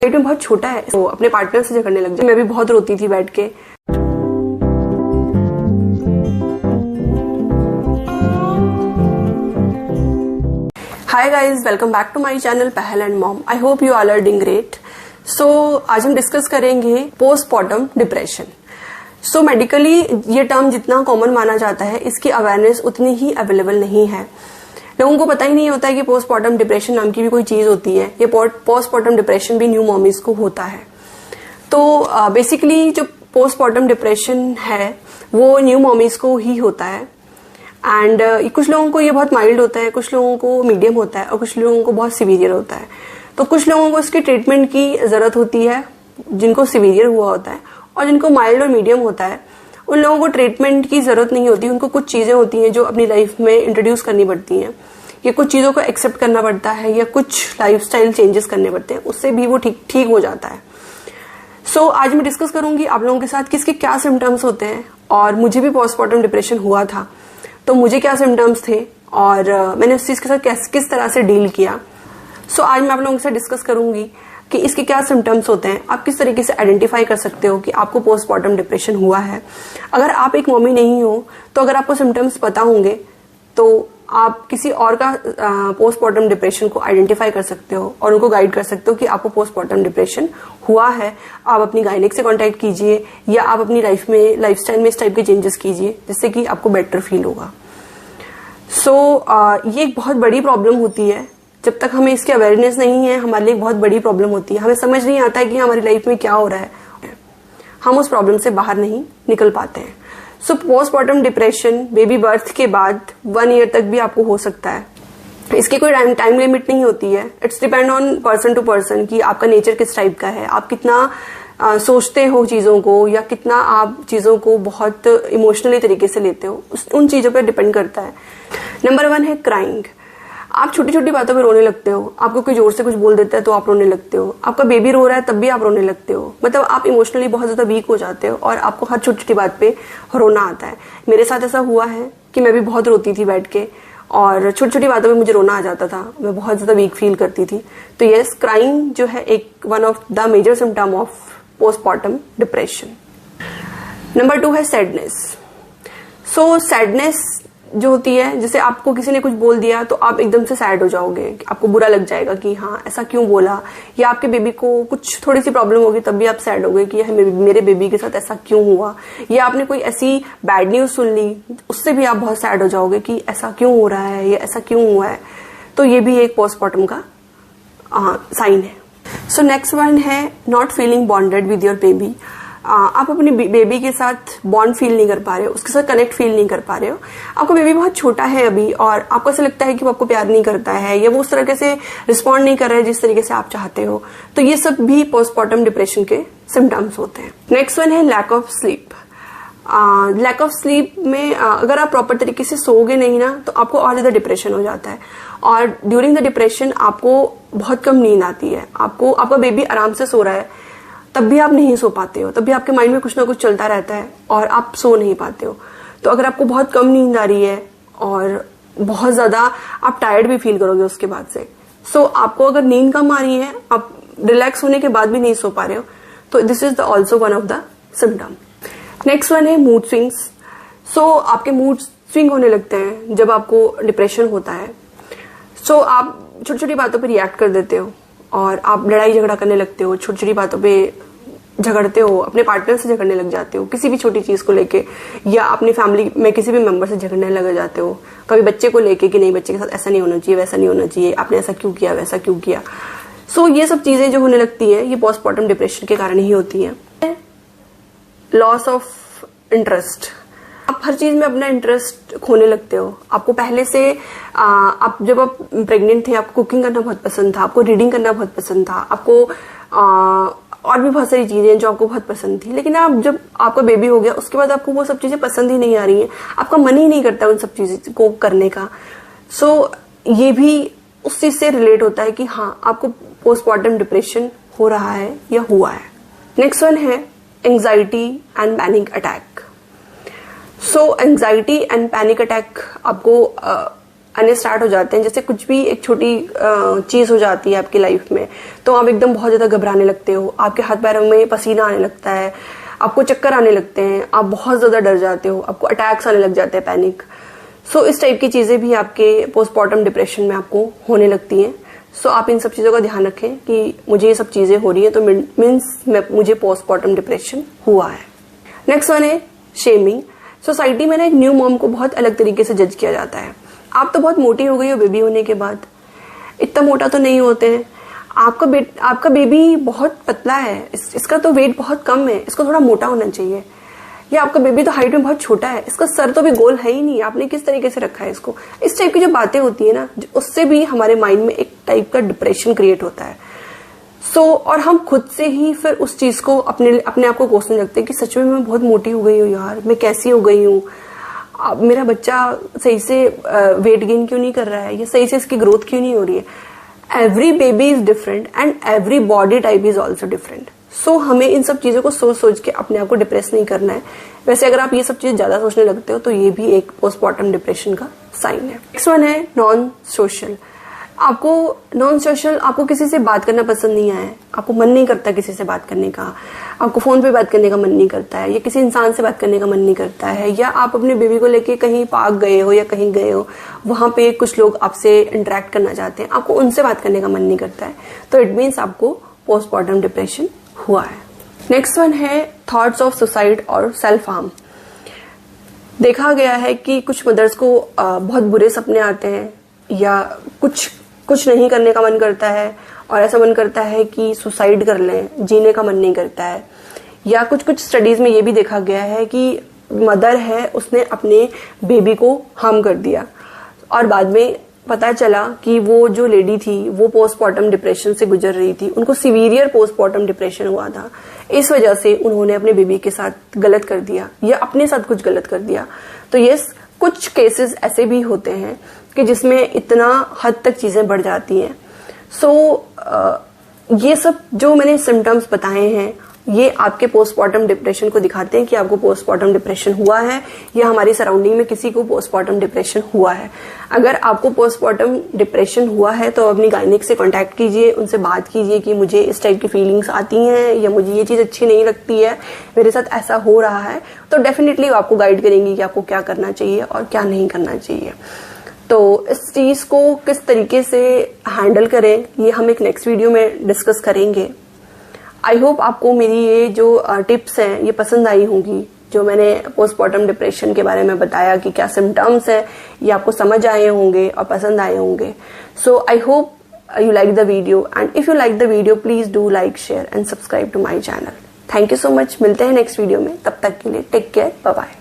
पेट में बहुत छोटा है तो अपने पार्टनर से झगड़ने लग जाए। मैं भी बहुत रोती थी बैठ के। Hi guys, welcome back to my channel Pahal and mom. I hope you all are doing great. So आज हम डिस्कस करेंगे पोस्टपार्टम डिप्रेशन। सो मेडिकली ये टर्म जितना कॉमन माना जाता है, इसकी अवेयरनेस उतनी ही अवेलेबल नहीं है। लोगों को पता ही नहीं होता है कि पोस्टपार्टम डिप्रेशन नाम की भी कोई चीज होती है। ये पोस्टपार्टम डिप्रेशन भी न्यू मॉमीज को होता है। तो बेसिकली जो पोस्टपार्टम डिप्रेशन है वो न्यू मॉमीज को ही होता है। एंड कुछ लोगों को ये बहुत माइल्ड होता है, कुछ लोगों को मीडियम होता है और कुछ लोगों को बहुत सीवियर होता है। तो कुछ लोगों को इसकी ट्रीटमेंट की जरूरत होती है जिनको सीवियर हुआ होता है, और जिनको माइल्ड और मीडियम होता है उन लोगों को ट्रीटमेंट की जरूरत नहीं होती। उनको कुछ चीजें होती हैं जो अपनी लाइफ में इंट्रोड्यूस करनी पड़ती हैं, या कुछ चीजों को एक्सेप्ट करना पड़ता है, या कुछ लाइफस्टाइल चेंजेस करने पड़ते हैं, उससे भी वो ठीक हो जाता है। सो आज मैं डिस्कस करूंगी आप लोगों के साथ किसके क्या सिम्टम्स होते हैं। और मुझे भी पोस्टपार्टम डिप्रेशन हुआ था, तो मुझे क्या सिम्टम्स थे और मैंने उस चीज के साथ किस तरह से डील किया। सो आज मैं आप लोगों के साथ डिस्कस करूंगी कि इसके क्या सिम्टम्स होते हैं, आप किस तरीके से आइडेंटिफाई कर सकते हो कि आपको पोस्टपार्टम डिप्रेशन हुआ है। अगर आप एक मम्मी नहीं हो तो अगर आपको सिम्टम्स पता होंगे तो आप किसी और का पोस्टपार्टम डिप्रेशन को आइडेंटिफाई कर सकते हो और उनको गाइड कर सकते हो कि आपको पोस्टपार्टम डिप्रेशन हुआ है। आप अपनी गायनिक से कांटेक्ट कीजिए, या आप अपनी लाइफस्टाइल में इस टाइप के चेंजेस कीजिए जिससे कि आपको बेटर फील होगा। ये एक बहुत बड़ी प्रॉब्लम होती है। जब तक हमें इसकी अवेयरनेस नहीं है, हमारे लिए एक बहुत बड़ी प्रॉब्लम होती है। हमें समझ नहीं आता है कि हमारी लाइफ में क्या हो रहा है, हम उस प्रॉब्लम से बाहर नहीं निकल पाते हैं। पोस्टपार्टम डिप्रेशन बेबी बर्थ के बाद 1 ईयर तक भी आपको हो सकता है। इसकी कोई टाइम लिमिट नहीं होती है। It's depend on person to person कि आपका नेचर किस टाइप का है, आप कितना सोचते हो चीजों को, या कितना आप चीजों को बहुत इमोशनली तरीके से लेते हो, उन चीजों पर डिपेंड करता है। नंबर 1 है क्राइंग। आप छोटी छोटी बातों पे रोने लगते हो। आपको कोई जोर से कुछ बोल देता है तो आप रोने लगते हो। आपका बेबी रो रहा है तब भी आप रोने लगते हो। मतलब आप इमोशनली बहुत ज्यादा वीक हो जाते हो और आपको हर छोटी छोटी बात पे रोना आता है। मेरे साथ ऐसा हुआ है कि मैं भी बहुत रोती थी बैठ के, और छोटी छोटी बातों पे मुझे रोना आ जाता था। मैं बहुत ज्यादा वीक फील करती थी। तो यस, क्राइंग जो है एक one of the major symptom of postpartum depression. Number 2 है सैडनेस। सैडनेस जो होती है, जैसे आपको किसी ने कुछ बोल दिया तो आप एकदम से सैड हो जाओगे, आपको बुरा लग जाएगा कि हाँ ऐसा क्यों बोला, या आपके बेबी को कुछ थोड़ी सी प्रॉब्लम होगी तब भी आप सैड हो गए कि मेरे बेबी के साथ ऐसा क्यों हुआ, या आपने कोई ऐसी बैड न्यूज सुन ली उससे भी आप बहुत सैड हो जाओगे कि ऐसा क्यों हो रहा है या ऐसा क्यों हुआ है। तो ये भी एक पोस्टपार्टम का साइन है। नेक्स्ट वन है not feeling bonded with your baby. आप अपने बेबी के साथ बॉन्ड फील नहीं कर पा रहे हो, उसके साथ कनेक्ट फील नहीं कर पा रहे हो। आपका बेबी बहुत छोटा है अभी और आपको ऐसा लगता है कि वो आपको प्यार नहीं करता है, या वो उस तरीके से रिस्पॉन्ड नहीं कर रहा है जिस तरीके से आप चाहते हो। तो ये सब भी पोस्टपार्टम डिप्रेशन के सिम्टम्स होते हैं। नेक्स्ट वन है lack of sleep. Lack of sleep में अगर आप प्रॉपर तरीके से सोओगे नहीं ना तो आपको और ज्यादा डिप्रेशन हो जाता है, और ड्यूरिंग द डिप्रेशन आपको बहुत कम नींद आती है। आपका बेबी आराम से सो रहा है तब भी आप नहीं सो पाते हो, तब भी आपके माइंड में कुछ ना कुछ चलता रहता है और आप सो नहीं पाते हो। तो अगर आपको बहुत कम नींद आ रही है और बहुत ज्यादा आप टायर्ड भी फील करोगे उसके बाद से, आपको अगर नींद कम आ रही है, आप रिलैक्स होने के बाद भी नहीं सो पा रहे हो, तो this is also one of the symptom. Next one है मूड स्विंग्स। आपके मूड स्विंग होने लगते हैं जब आपको डिप्रेशन होता है। आप छोटी छोटी बातों पर रिएक्ट कर देते हो और आप लड़ाई झगड़ा करने लगते हो, छोटी छोटी बातों पे झगड़ते हो, अपने पार्टनर से झगड़ने लग जाते हो किसी भी छोटी चीज को लेके, या अपनी फैमिली में किसी भी मेंबर से झगड़ने लग जाते हो। कभी बच्चे को लेके कि नहीं बच्चे के साथ ऐसा नहीं होना चाहिए, वैसा नहीं होना चाहिए, आपने ऐसा क्यों किया, वैसा क्यों किया। ये सब चीजें जो होने लगती है ये पोस्टपार्टम डिप्रेशन के कारण ही होती है। Loss of interest. आप हर चीज में अपना इंटरेस्ट खोने लगते हो। आपको पहले से जब आप प्रेग्नेंट थे आपको कुकिंग करना बहुत पसंद था, आपको रीडिंग करना बहुत पसंद था, आपको और भी बहुत सारी चीजें जो आपको बहुत पसंद थी। लेकिन जब आपका बेबी हो गया उसके बाद आपको वो सब चीजें पसंद ही नहीं आ रही है, आपका मन ही नहीं करता उन सब चीजों को करने का। ये भी उस चीज से रिलेट होता है कि हाँ आपको पोस्टपार्टम डिप्रेशन हो रहा है या हुआ है। नेक्स्ट वन है anxiety and panic attack. Anxiety and panic attack आपको आने स्टार्ट हो जाते हैं, जैसे कुछ भी एक छोटी चीज हो जाती है आपकी लाइफ में, तो आप एकदम बहुत ज्यादा घबराने लगते हो, आपके हाथ पैरों में पसीना आने लगता है, आपको चक्कर आने लगते हैं, आप बहुत ज्यादा डर जाते हो, आपको अटैक्स आने लग जाते हैं, पैनिक। सो इस टाइप की चीजें भी आपके पोस्टमार्टम डिप्रेशन में आपको होने लगती हैं। सो आप इन सब चीजों का ध्यान रखें कि मुझे ये सब चीजें हो रही है तो मीन्स मुझे पोस्टमार्टम डिप्रेशन हुआ है। नेक्स्ट वन है शेमिंग। सोसाइटी में ना एक न्यू मॉम को बहुत अलग तरीके से जज किया जाता है। आप तो बहुत मोटी हो गई हो बेबी होने के बाद, इतना मोटा तो नहीं होते हैं, आपका बेबी बहुत पतला है, इसका तो वेट बहुत कम है, इसको थोड़ा मोटा होना चाहिए, या आपका बेबी तो हाइट में बहुत छोटा है, इसका सर तो भी गोल है ही नहीं, आपने किस तरीके से रखा है इसको। इस टाइप की जो बातें होती है ना, उससे भी हमारे माइंड में एक टाइप का डिप्रेशन क्रिएट होता है। और हम खुद से ही फिर उस चीज को अपने आप को कोसने लगते हैं कि सच में मैं बहुत मोटी हो गई हूँ यार, मैं कैसी हो गई हूँ, मेरा बच्चा सही से वेट गेन क्यों नहीं कर रहा है, या सही से इसकी ग्रोथ क्यों नहीं हो रही है। Every baby is different and every body type is also different. So हमें इन सब चीजों को सोच के अपने आप को डिप्रेस नहीं करना है। वैसे अगर आप ये सब चीजें ज्यादा सोचने लगते हो तो ये भी एक पोस्टमार्टम डिप्रेशन का साइन है। नेक्स्ट वन है नॉन सोशल। आपको किसी से बात करना पसंद नहीं है, आपको मन नहीं करता किसी से बात करने का, आपको फोन पे बात करने का मन नहीं करता है, या किसी इंसान से बात करने का मन नहीं करता है, या आप अपने बेबी को लेके कहीं पार्क गए हो या कहीं गए हो, वहां पे कुछ लोग आपसे इंटरेक्ट करना चाहते हैं, आपको उनसे बात करने का मन नहीं करता है, तो इट मीन्स आपको पोस्टमार्टम डिप्रेशन हुआ है। नेक्स्ट वन है थॉट्स ऑफ सुसाइड और सेल्फ हार्म। देखा गया है कि कुछ मदर्स को बहुत बुरे सपने आते हैं, या कुछ नहीं करने का मन करता है, और ऐसा मन करता है कि सुसाइड कर लें, जीने का मन नहीं करता है। या कुछ स्टडीज में ये भी देखा गया है कि मदर है, उसने अपने बेबी को हार्म कर दिया, और बाद में पता चला कि वो जो लेडी थी वो पोस्टमार्टम डिप्रेशन से गुजर रही थी, उनको सीवियर पोस्टमार्टम डिप्रेशन हुआ था। इस वजह से उन्होंने अपने बेबी के साथ गलत कर दिया, या अपने साथ कुछ गलत कर दिया। तो यस, कुछ केसेस ऐसे भी होते हैं कि जिसमें इतना हद तक चीजें बढ़ जाती हैं। ये सब जो मैंने सिम्टम्स बताए हैं, ये आपके पोस्टमार्टम डिप्रेशन को दिखाते हैं कि आपको पोस्टमार्टम डिप्रेशन हुआ है, या हमारी सराउंडिंग में किसी को पोस्टमार्टम डिप्रेशन हुआ है। अगर आपको पोस्टमार्टम डिप्रेशन हुआ है तो अपनी गायनिक से कांटेक्ट कीजिए, उनसे बात कीजिए कि मुझे इस टाइप की फीलिंग्स आती हैं, या मुझे ये चीज अच्छी नहीं लगती है, मेरे साथ ऐसा हो रहा है, तो डेफिनेटली आपको गाइड करेंगी कि आपको क्या करना चाहिए और क्या नहीं करना चाहिए। तो इस चीज को किस तरीके से हैंडल करें, ये हम एक नेक्स्ट वीडियो में डिस्कस करेंगे। आई होप आपको मेरी ये जो टिप्स हैं ये पसंद आई होंगी, जो मैंने पोस्टमार्टम डिप्रेशन के बारे में बताया कि क्या सिम्टम्स है, ये आपको समझ आए होंगे और पसंद आए होंगे। So I hope you like the video, and if you like the video please do like, share and subscribe to my channel. Thank you so much। मिलते हैं नेक्स्ट वीडियो में, तब तक के लिए टेक केयर, बाय बाय।